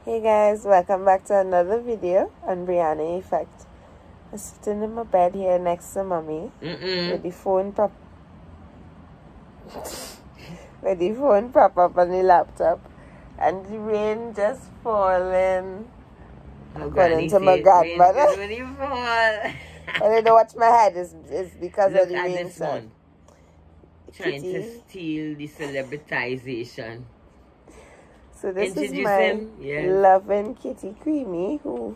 Hey guys, welcome back to another video on Brianna Effect. I'm sitting in my bed here next to mommy with the phone prop up on the laptop and the rain just falling. According to my godmother. When you fall. But I don't watch my head is because Look of the at rain. this one. Trying to steal the celebritization. So this Introduce is my him. Yes. loving kitty Creamy who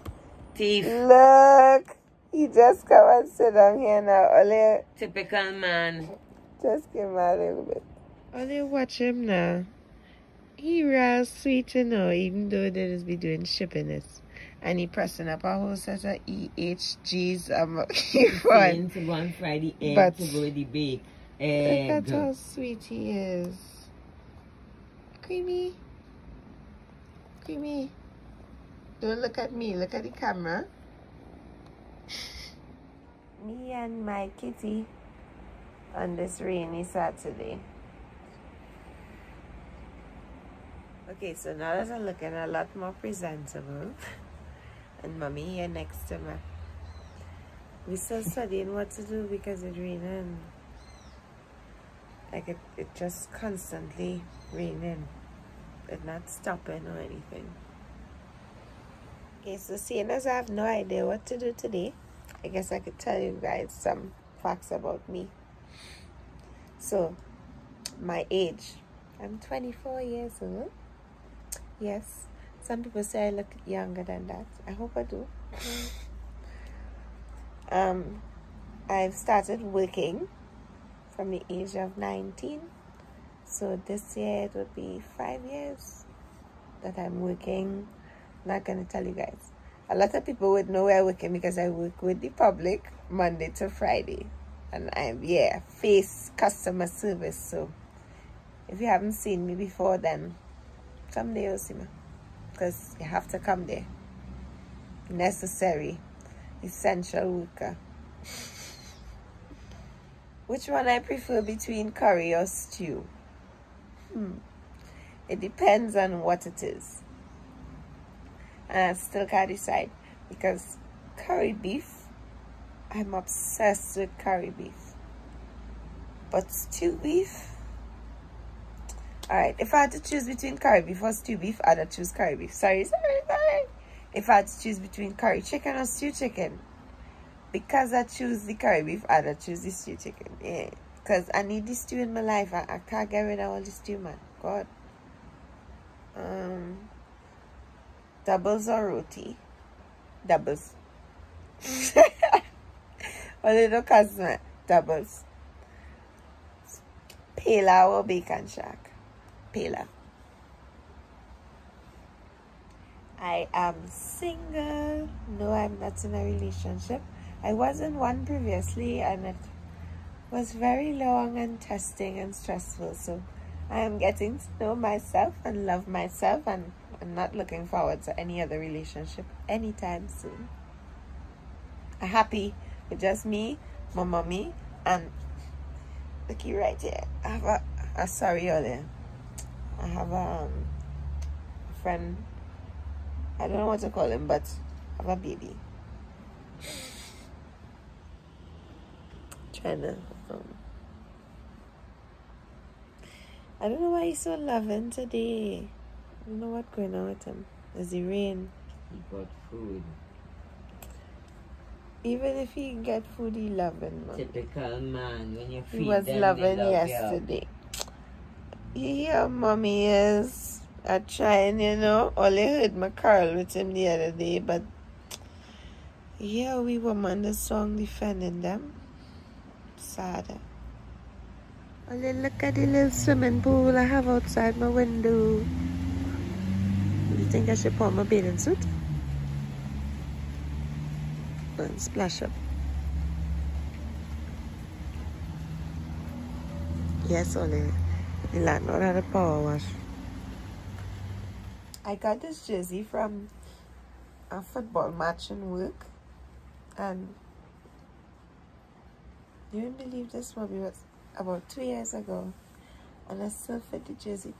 Thief. look, he just come and sit down here now. Ole, Typical man. just came out a little bit. Ole, watch him now. He real sweet, you know, even though they just be doing shippiness. And he pressing up a whole set of EHGs. Going to go and fry the egg but to go with the bake. Look at how sweet he is. Creamy. Creamy. Don't look at me, look at the camera. Me and my kitty on this rainy Saturday. Okay, so now that I'm looking a lot more presentable and mommy here next to me. We still studying what to do because it's raining. Like it just constantly raining. It's not stopping or anything. Okay, so seeing as I have no idea what to do today, I guess I could tell you guys some facts about me. So, my age. I'm 24 years old. Yes, some people say I look younger than that. I hope I do. I've started working from the age of 19. So this year it would be 5 years that I'm working. I'm not going to tell you guys. A lot of people would know where I'm working because I work with the public Monday to Friday. And I'm, face customer service. So if you haven't seen me before, then someday you'll see me. Because you have to come there. Necessary. Essential worker. Which one I prefer between curry or stew? It depends on what it is. And I still can't decide. Because curry beef, I'm obsessed with curry beef. But stew beef, alright, if I had to choose between curry beef or stew beef, I'd choose curry beef. Sorry. If I had to choose between curry chicken or stew chicken, because I choose the curry beef, I'd choose the stew chicken. Yeah, because I need the stew in my life. I can't get rid of all the stew, man. God. Doubles or roti? Doubles. A little customer. Doubles. Pela or bacon shack? Pela. I am single. No, I'm not in a relationship. I was in one previously and it was very long and testing and stressful. So I am getting to know myself and love myself, and I'm not looking forward to any other relationship anytime soon. I'm happy with just me, my mommy, and looky right here. I have I have a friend. I don't know what to call him, but I have a baby. Trying to I don't know why he's so loving today. I don't know what's going on with him. Is it rain? He got food. Even if he get food, he loving, man. Typical man. When you feed he was them, loving they love yesterday. Yeah, mommy is. I trying, you know. Only heard my Carl with him the other day, but yeah, we woman the song defending them. Sad. Only look at the little swimming pool I have outside my window. Do you think I should put on my bathing suit? And splash up. Yes, only the landlord had a power wash. I got this jersey from a football match in work, and you wouldn't believe this, movie was about 2 years ago, and I still fit the jersey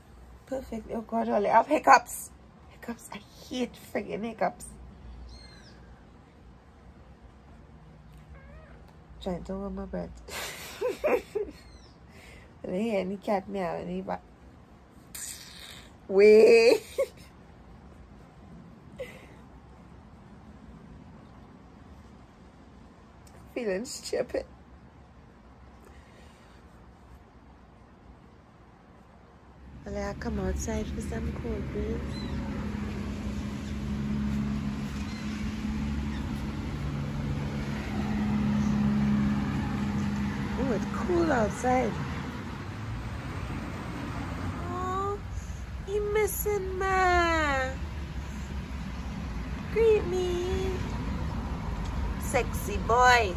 perfectly. Oh God, Ollie, I have hiccups. hiccups. I hate friggin' hiccups. Trying to hold my breath. And I hear any cat meow and he back. Wait. Feeling stupid. Well, I come outside for some cold breeze. Oh, it's cool outside. Oh, you missing me? Greet me. Sexy boy.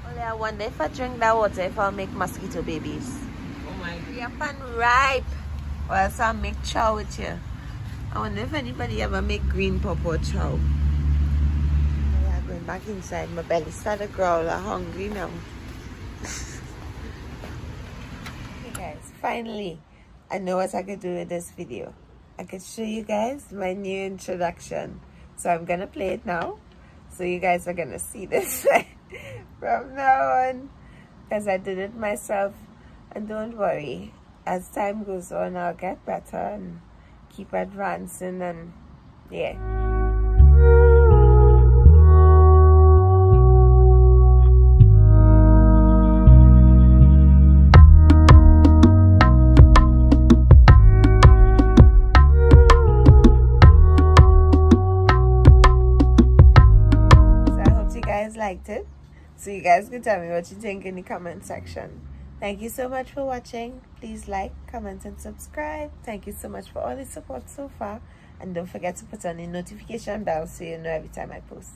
Only I wonder if I drink that water if I'll make mosquito babies. Oh my God. Yep, and ripe. Or else I'll make chow with you. I wonder if anybody ever make green pawpaw chow. Yeah, going back inside. My belly started to growl. I'm hungry now. Hey guys, finally, I know what I could do with this video. I could show you guys my new introduction. So I'm gonna play it now. So you guys are gonna see this from now on. Because I did it myself. And don't worry, as time goes on, I'll get better and keep advancing and yeah. So I hope you guys liked it. So you guys can tell me what you think in the comment section. Thank you so much for watching. Please like, comment, and subscribe. Thank you so much for all the support so far. And don't forget to put on the notification bell so you know every time I post.